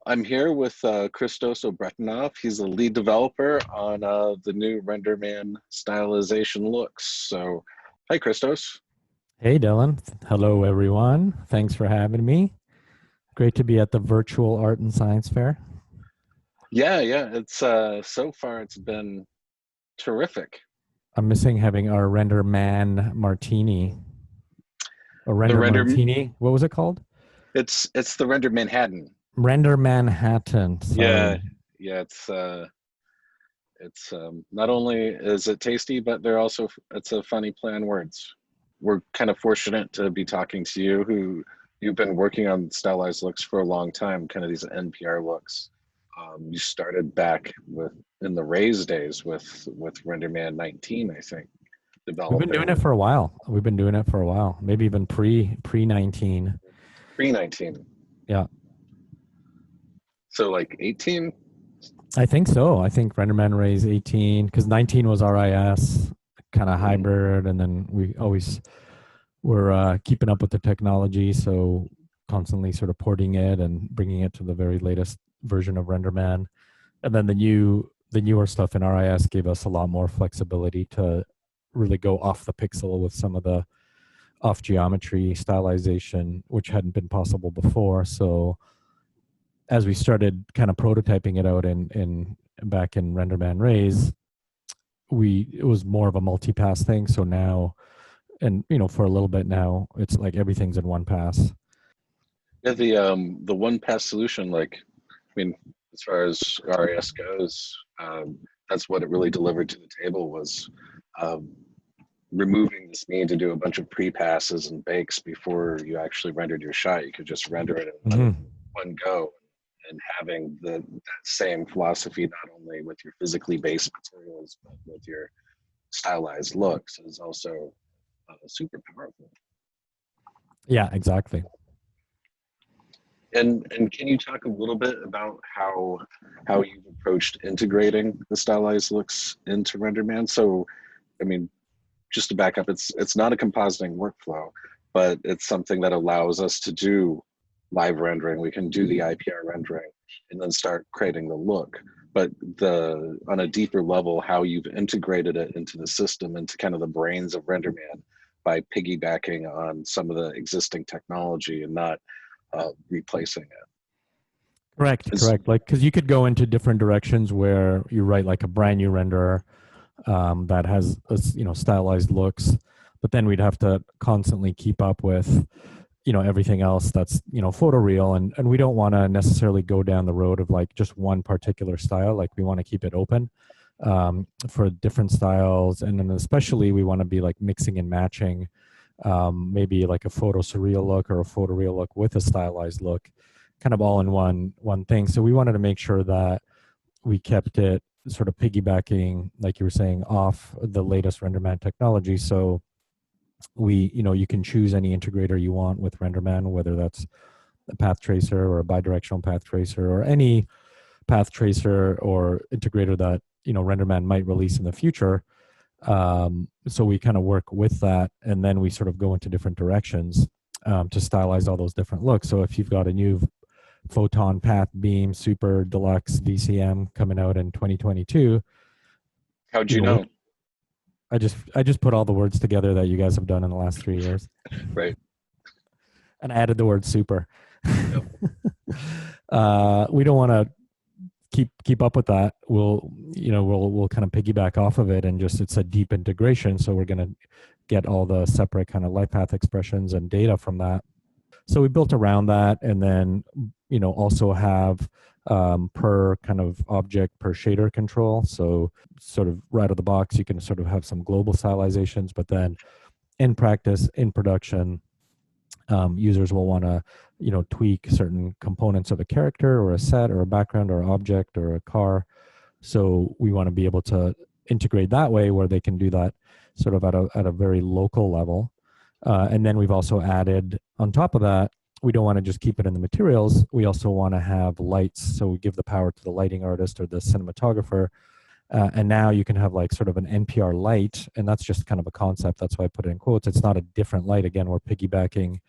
I'm here with Christos Obretenov. He's the lead developer on the new RenderMan Stylization Looks. So, hi, Christos. Hey, Dylan. Hello, everyone. Thanks for having me. Great to be at the virtual art and science fair. Yeah. It's so far it's been terrific. I'm missing having our Render Man Martini or The Render render, Martini. What was it called? it's the Render Manhattan. Render Manhattan. Yeah, Sorry. yeah. It's not only is it tasty, but they're also it's a funny play on words. We're kind of fortunate to be talking to you, who you've been working on stylized looks for a long time, kind of these NPR looks. You started back with in the Rays days with RenderMan 19, I think, We've been doing developing it for a while. We've been doing it for a while. Maybe even pre 19. pre 19. Yeah, So like 18. I think so. I think RenderMan Rays 18 because 19 was RIS, kind of Mhm. hybrid, and then we always were keeping up with the technology, so constantly sort of porting it and bringing it to the very latest version of RenderMan. And then the newer stuff in RIS gave us a lot more flexibility to really go off the pixel with some of the off geometry stylization, which hadn't been possible before. So as we started kind of prototyping it out in back in RenderMan Rays, it was more of a multi-pass thing. So now, and for a little bit now, it's like everything's in one pass. Yeah, the one pass solution, like I mean, as far as RAS goes, that's what it really delivered to the table was um, removing this need to do a bunch of pre-passes and bakes before you actually rendered your shot. You could just render it in Hmm. one go, and having that same philosophy not only with your physically based materials but with your stylized looks is also super powerful. Yeah, exactly. And can you talk a little bit about how you've approached integrating the stylized looks into RenderMan? So, I mean, just to back up, it's not a compositing workflow, but it's something that allows us to do live rendering. We can do the IPR rendering and then start creating the look. But the on a deeper level, how you've integrated it into the system, into kind of the brains of RenderMan by piggybacking on some of the existing technology and not replacing it. Correct, It's, correct. Like, because you could go into different directions where you write like a brand new renderer that has stylized looks, but then we'd have to constantly keep up with everything else that's photoreal, and we don't want to necessarily go down the road of like just one particular style. Like we want to keep it open for different styles, and then especially we want to be like mixing and matching maybe like a photo surreal look or a photoreal look with a stylized look, kind of all in one thing. So we wanted to make sure that we kept it sort of piggybacking, like you were saying, off the latest RenderMan technology. So you can choose any integrator you want with RenderMan, whether that's a path tracer or a bidirectional path tracer or any path tracer or integrator that RenderMan might release in the future. So we kind of work with that, and then we sort of go into different directions to stylize all those different looks. So if you've got a new Photon Path Beam Super Deluxe VCM coming out in 2022, how'd you you know, know? I just put all the words together that you guys have done in the last 3 years, Right. and I added the word super. Yep. We don't want to keep up with that. We'll kind of piggyback off of it, and just it's a deep integration. So we're going to get all the separate kind of light path expressions and data from that. So we built around that, and then also have per kind of object per shader control. So sort of right out of the box, you can sort of have some global stylizations, but then in practice, in production, users will want to tweak certain components of a character or a set or a background or object or a car. So we want to be able to integrate that way where they can do that sort of at a very local level. And then we've also added on top of that, we don't want to just keep it in the materials. We also want to have lights. So we give the power to the lighting artist or the cinematographer. And now you can have like sort of an NPR light, and that's just kind of a concept. That's why I put it in quotes. It's not a different light. Again, we're piggybacking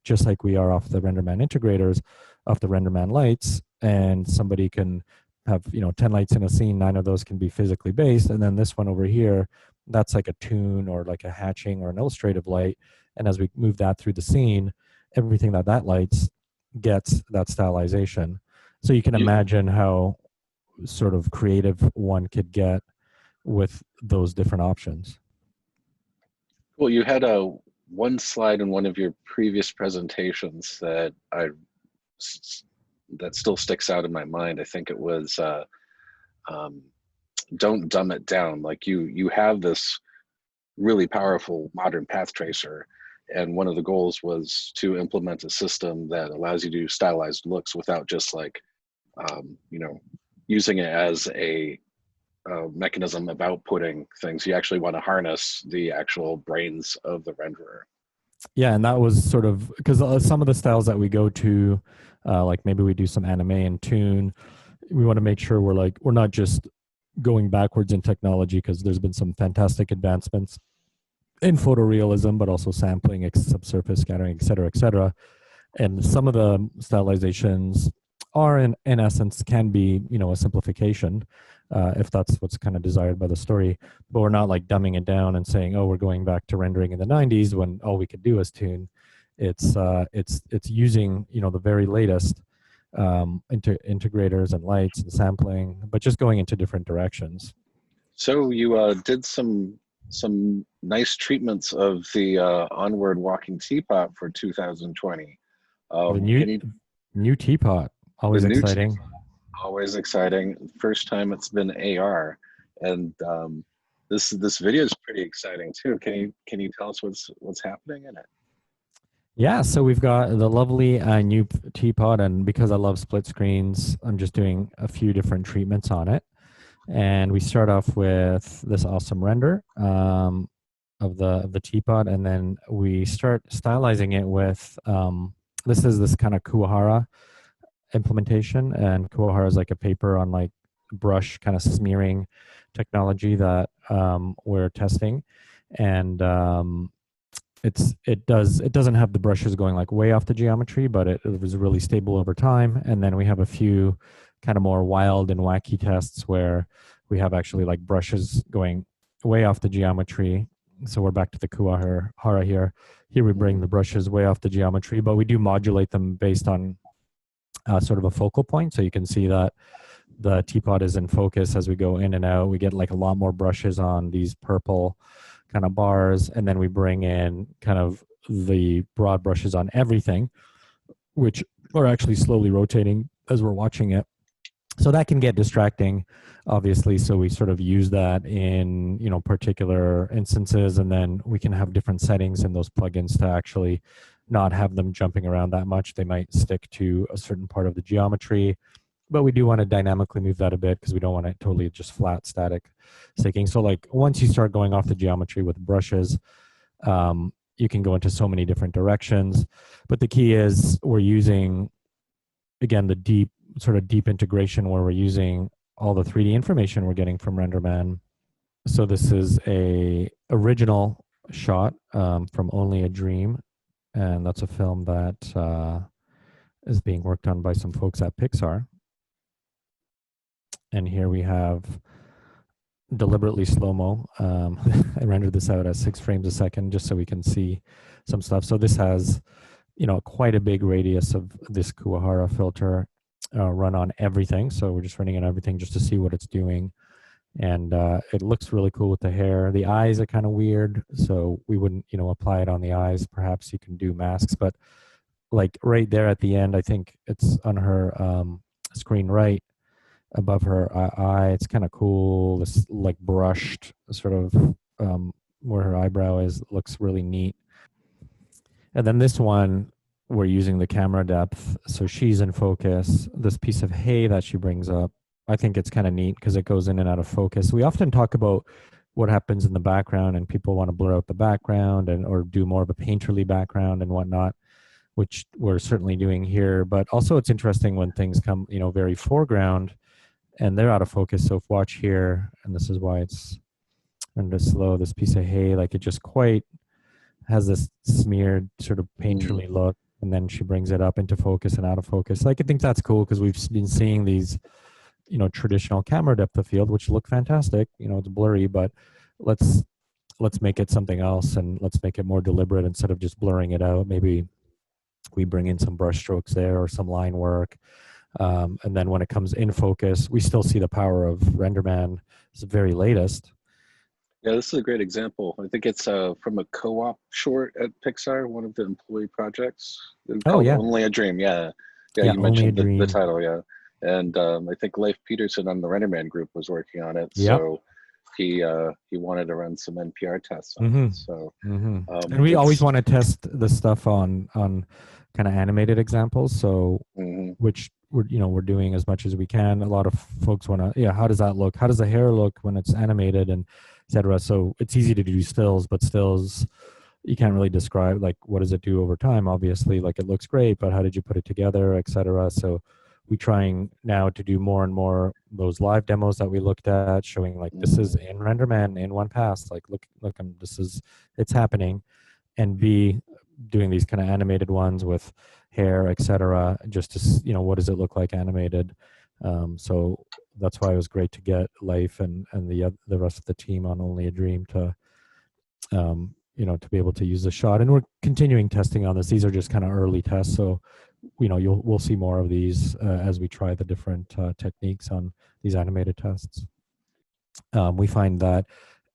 just like we are off the RenderMan integrators, off the RenderMan lights. and somebody can have 10 lights in a scene, 9 of those can be physically based, and then this one over here, that's like a tune or like a hatching or an illustrative light, and as we move that through the scene, everything that lights gets that stylization. So you can You, imagine how sort of creative one could get with those different options. well, you had a one slide in one of your previous presentations that that still sticks out in my mind. I think it was um, don't dumb it down. Like you have this really powerful modern path tracer, and one of the goals was to implement a system that allows you to do stylized looks without just like you know, using it as a mechanism of outputting things. You actually want to harness the actual brains of the renderer. Yeah, and that was sort of because some of the styles that we go to, like maybe we do some anime and tune. We want to make sure we're not just going backwards in technology, because there's been some fantastic advancements in photorealism, but also sampling, subsurface scattering, et cetera, et cetera. And some of the stylizations are in essence can be a simplification, if that's what's kind of desired by the story, but we're not like dumbing it down and saying, oh, we're going back to rendering in the 90s when all we could do is tune. It's using the very latest integrators and lights and sampling, but just going into different directions. So you did some nice treatments of the onward walking teapot for 2020. The Can you new teapot, the always new exciting. always exciting. First time it's been AR, and this video is pretty exciting too. Can you tell us what's happening in it? Yeah, so we've got the lovely new teapot, and because I love split screens, I'm just doing a few different treatments on it. And we start off with this awesome render of the teapot, and then we start stylizing it with this kind of Kuwahara implementation, and Kuwahara is like a paper on like brush kind of smearing technology that we're testing, and it doesn't have the brushes going like way off the geometry, but it was really stable over time. And then we have a few kind of more wild and wacky tests where we have actually like brushes going way off the geometry. So we're back to the Kuwahara here. Here we bring the brushes way off the geometry, but we do modulate them based on sort of a focal point. So you can see that the teapot is in focus as we go in and out. We get like a lot more brushes on these purple kind of bars, and then we bring in kind of the broad brushes on everything, which are actually slowly rotating as we're watching it. So that can get distracting, obviously. So we sort of use that in particular instances, and then we can have different settings in those plugins to actually not have them jumping around that much. They might stick to a certain part of the geometry, but we do want to dynamically move that a bit because we don't want it totally just flat static sticking. So like once you start going off the geometry with brushes, you can go into so many different directions. But the key is we're using, again, the deep integration where we're using all the 3D information we're getting from RenderMan. So this is a original shot from Only a Dream, and that's a film that is being worked on by some folks at Pixar. And here we have deliberately slow-mo. I rendered this out at 6 frames a second just so we can see some stuff. So this has, quite a big radius of this Kuwahara filter run on everything. So we're just running on everything just to see what it's doing. And it looks really cool with the hair. The eyes are kind of weird, so we wouldn't, apply it on the eyes. Perhaps you can do masks, but like right there at the end, I think it's on her screen right above her eye. It's kind of cool. This like brushed sort of where her eyebrow is looks really neat. And then this one, we're using the camera depth. So she's in focus. This piece of hay that she brings up, I think it's kind of neat because it goes in and out of focus. We often talk about what happens in the background, and people want to blur out the background or do more of a painterly background and whatnot, which we're certainly doing here. But also it's interesting when things come, very foreground and they're out of focus. So if watch here, and this is why it's rendered slow, this piece of hay, like it just quite has this smeared sort of painterly look. and then she brings it up into focus and out of focus. Like, I think that's cool because we've been seeing these, traditional camera depth of field, which look fantastic. It's blurry, but let's make it something else, and let's make it more deliberate instead of just blurring it out. Maybe we bring in some brush strokes there or some line work. And then when it comes in focus, we still see the power of RenderMan's very latest. Yeah, this is a great example. I think it's from a co-op short at Pixar, one of the employee projects. It's called Yeah. Only a Dream. Yeah, Yeah, you Only a mentioned the Dream. title. Yeah, and I think Leif Peterson on the RenderMan group was working on it. Yep. So he wanted to run some NPR tests on Mm-hmm. it. So And we always want to test the stuff on kind of animated examples. So which we're doing as much as we can. A lot of folks want to, how does that look? How does the hair look when it's animated, and etc. So it's easy to do stills, but stills you can't really describe, like, what does it do over time? Obviously, like, it looks great, but how did you put it together, etc. So we trying now to do more and more those live demos that we looked at, showing like this is in RenderMan in one pass. Like, look, it's happening. And B, doing these kind of animated ones with hair, etc. Just to what does it look like animated? So that's why it was great to get Leif and the rest of the team on Only a Dream to to be able to use the shot. And we're continuing testing on this. These are just kind of early tests, so we'll see more of these as we try the different techniques on these animated tests. We find that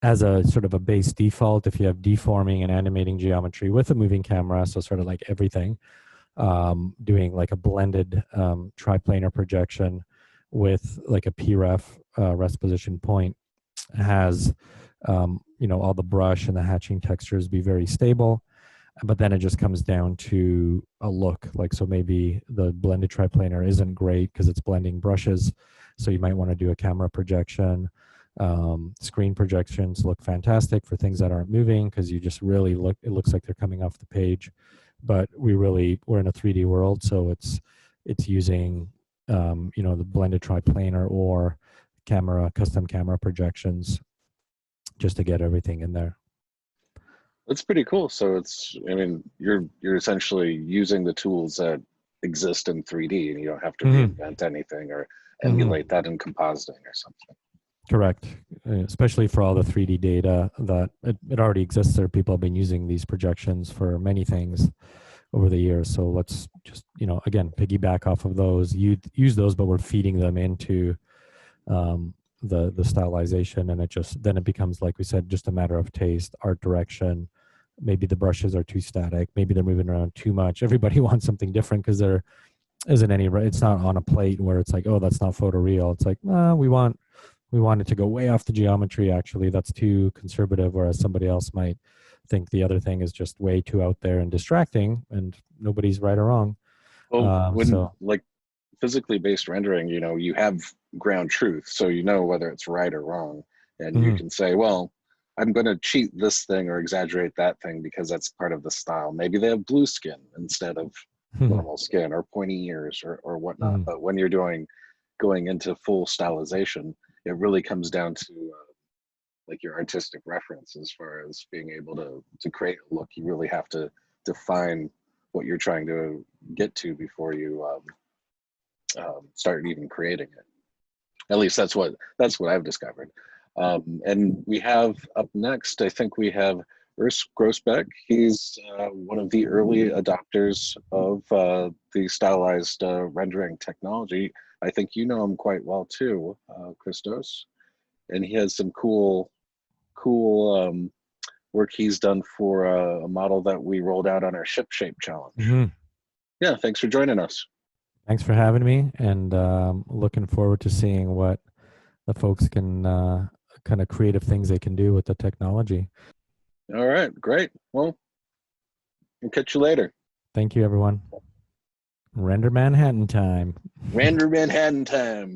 as a sort of a base default, if you have deforming and animating geometry with a moving camera, so sort of like everything, doing like a blended triplanar projection with like a PREF rest position point has all the brush and the hatching textures be very stable, but then it just comes down to a look. Like, so maybe the blended triplanar isn't great because it's blending brushes, so you might want to do a camera projection. Screen projections look fantastic for things that aren't moving because you just really it looks like they're coming off the page, but we're in a 3D world, so it's using the blended triplanar or custom camera projections just to get everything in there. That's pretty cool. So you're essentially using the tools that exist in 3D, and you don't have to reinvent anything or emulate that in compositing or something. Correct. Especially for all the 3D data that it already exists there. People have been using these projections for many things over the years. So let's just, again, piggyback off of those, use those, but we're feeding them into the stylization, and then it becomes, like we said, just a matter of taste, art direction. Maybe the brushes are too static. Maybe they're moving around too much. Everybody wants something different because there isn't any. It's not on a plate where it's like, oh, that's not photoreal. It's like, we want it to go way off the geometry. Actually, that's too conservative. Whereas somebody else might think the other thing is just way too out there and distracting, and nobody's right or wrong. Well, like physically based rendering, you have ground truth, so whether it's right or wrong, and you can say, well, I'm going to cheat this thing or exaggerate that thing because that's part of the style. Maybe they have blue skin instead of normal skin, or pointy ears, or whatnot. But when you're going into full stylization, it really comes down to like your artistic reference as far as being able to create a look. You really have to define what you're trying to get to before you start even creating it. At least that's what I've discovered. And we have up next, I think we have Urs Grossbeck. He's one of the early adopters of the stylized rendering technology. I think you know him quite well too, Christos. And he has some cool work he's done for a model that we rolled out on our Ship Shape Challenge. Yeah, thanks for joining us. Thanks for having me, and looking forward to seeing what the folks can kind of creative things they can do with the technology. All right, great. Well, we'll catch you later. Thank you, everyone. Render Manhattan time. Render Manhattan time.